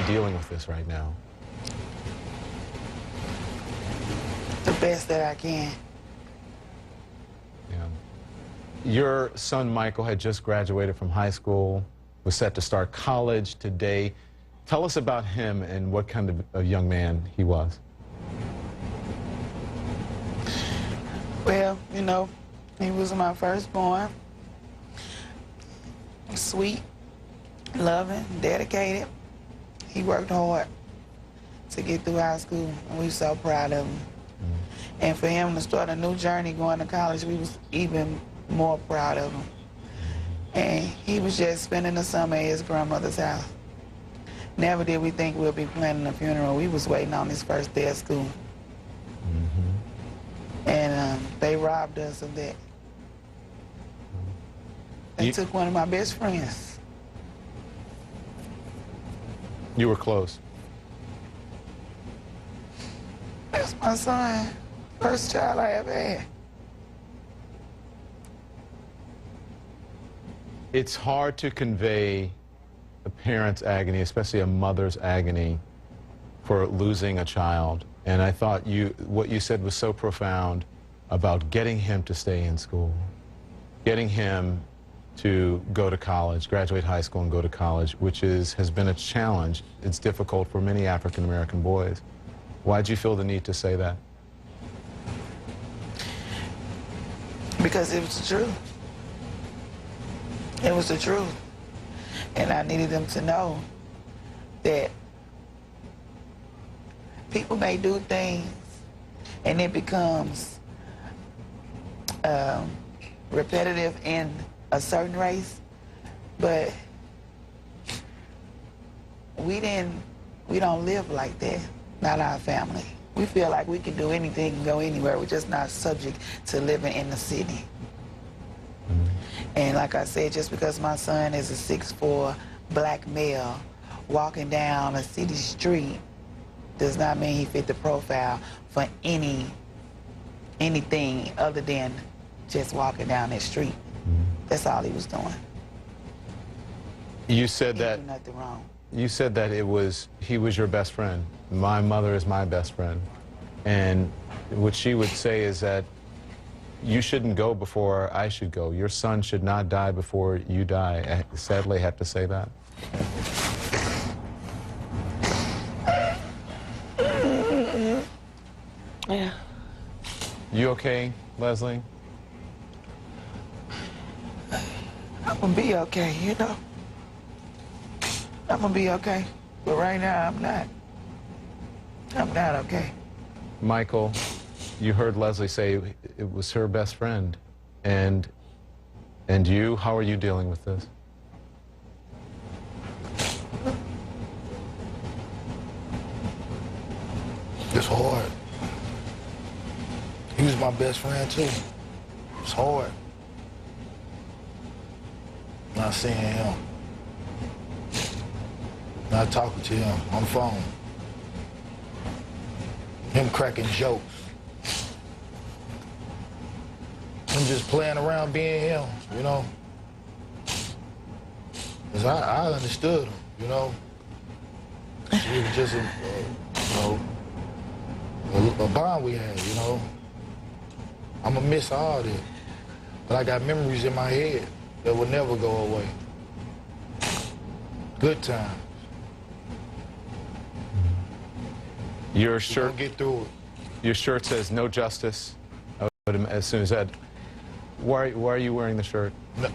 you dealing with this right now? The best that I can. Yeah. Your son Michael had just graduated from high school, was set to start college today. Tell us about him and what kind of a young man he was. Well, you know, he was my firstborn. Sweet, loving, dedicated. He worked hard to get through high school, and we were so proud of him. And for him to start a new journey going to college, we was even more proud of him. And he was just spending the summer at his grandmother's house. Never did we think we'd be planning a funeral. We was waiting on his first day of school. And they robbed us of that. They took one of my best friends. You were close. That's my son. First child I ever had. It's hard to convey a parent's agony, especially a mother's agony, for losing a child. And I thought what you said was so profound about getting him to stay in school, getting him to go to college, graduate high school and go to college, which has been a challenge. It's difficult for many African-American boys. Why'd you feel the need to say that? Because it was the truth. It was the truth. And I needed them to know that people may do things and it becomes repetitive in a certain race, but we don't live like that, not our family. We feel like we can do anything and go anywhere. We're just not subject to living in the city. And like I said, just because my son is a 6'4" black male walking down a city street does not mean he fit the profile for anything other than just walking down that street. That's all he was doing. You said He that did nothing wrong. You said that he was your best friend. My mother is my best friend. And what she would say is that you shouldn't go before I should go. Your son should not die before you die. I sadly have to say that. Yeah. You okay, Leslie? I'm gonna be okay, you know. I'm gonna be okay. But right now, I'm not. I'm not okay. Michael, you heard Leslie say it was her best friend. And you, how are you dealing with this? It's hard. He was my best friend too. It's hard. Not seeing him. Not talking to him on the phone. Him cracking jokes. Him just playing around being him, you know. Cause I understood him, you know. It was just a bond we had, you know. I'ma miss all that. But I got memories in my head that will never go away. Good times. Your We're shirt, gonna get through it. your shirt says no justice. I would as soon as that. Why are you wearing the shirt? No.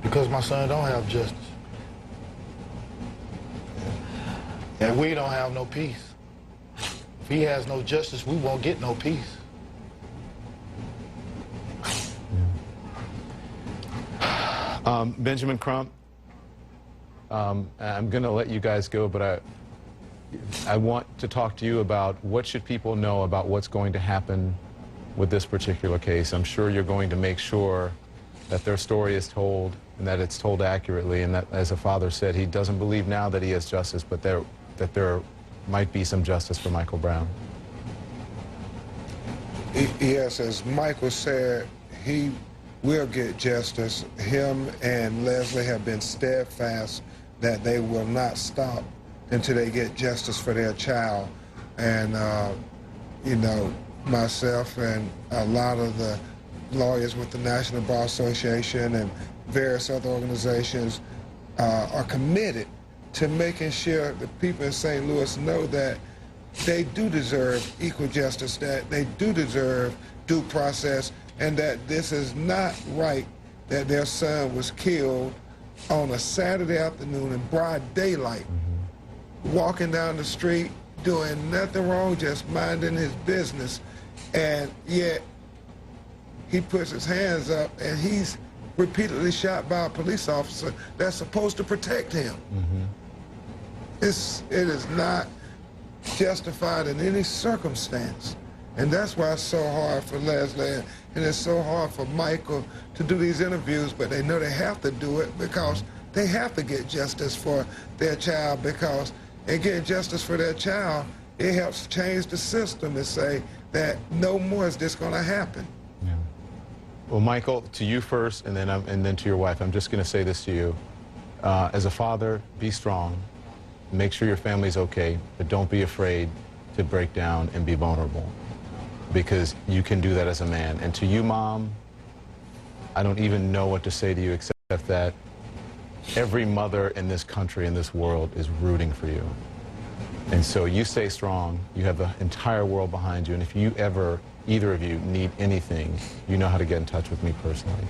Because my son don't have justice. And we don't have no peace. If he has no justice, we won't get no peace. Benjamin Crump, I'm going to let you guys go, but I want to talk to you about what should people know about what's going to happen with this particular case. I'm sure you're going to make sure that their story is told and that it's told accurately, and that, as a father said, he doesn't believe now that he has justice, but that there might be some justice for Michael Brown. Yes, as Michael said, he will get justice. Him and Leslie have been steadfast that they will not stop until they get justice for their child. And, you know, myself and a lot of the lawyers with the National Bar Association and various other organizations are committed to making sure the people in St. Louis know that they do deserve equal justice, that they do deserve due process, and that this is not right that their son was killed on a Saturday afternoon in broad daylight, walking down the street, doing nothing wrong, just minding his business, and yet he puts his hands up and he's repeatedly shot by a police officer that's supposed to protect him. It is not justified in any circumstance. And that's why it's so hard for Leslie and it's so hard for Michael to do these interviews, but they know they have to do it because they have to get justice for their child, because in getting justice for their child, it helps change the system to say that no more is this going to happen. Yeah. Well, Michael, to you first, and then to your wife, I'm just going to say this to you. As a father, be strong. Make sure your family's okay, but don't be afraid to break down and be vulnerable, because you can do that as a man. And to you, Mom, I don't even know what to say to you except that every mother in this country, in this world, is rooting for you. And so you stay strong. You have the entire world behind you. And if you ever, either of you, need anything, you know how to get in touch with me personally.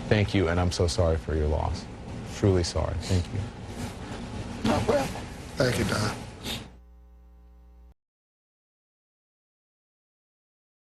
Thank you, and I'm so sorry for your loss. Truly sorry. Thank you. No problem. Thank you, Don.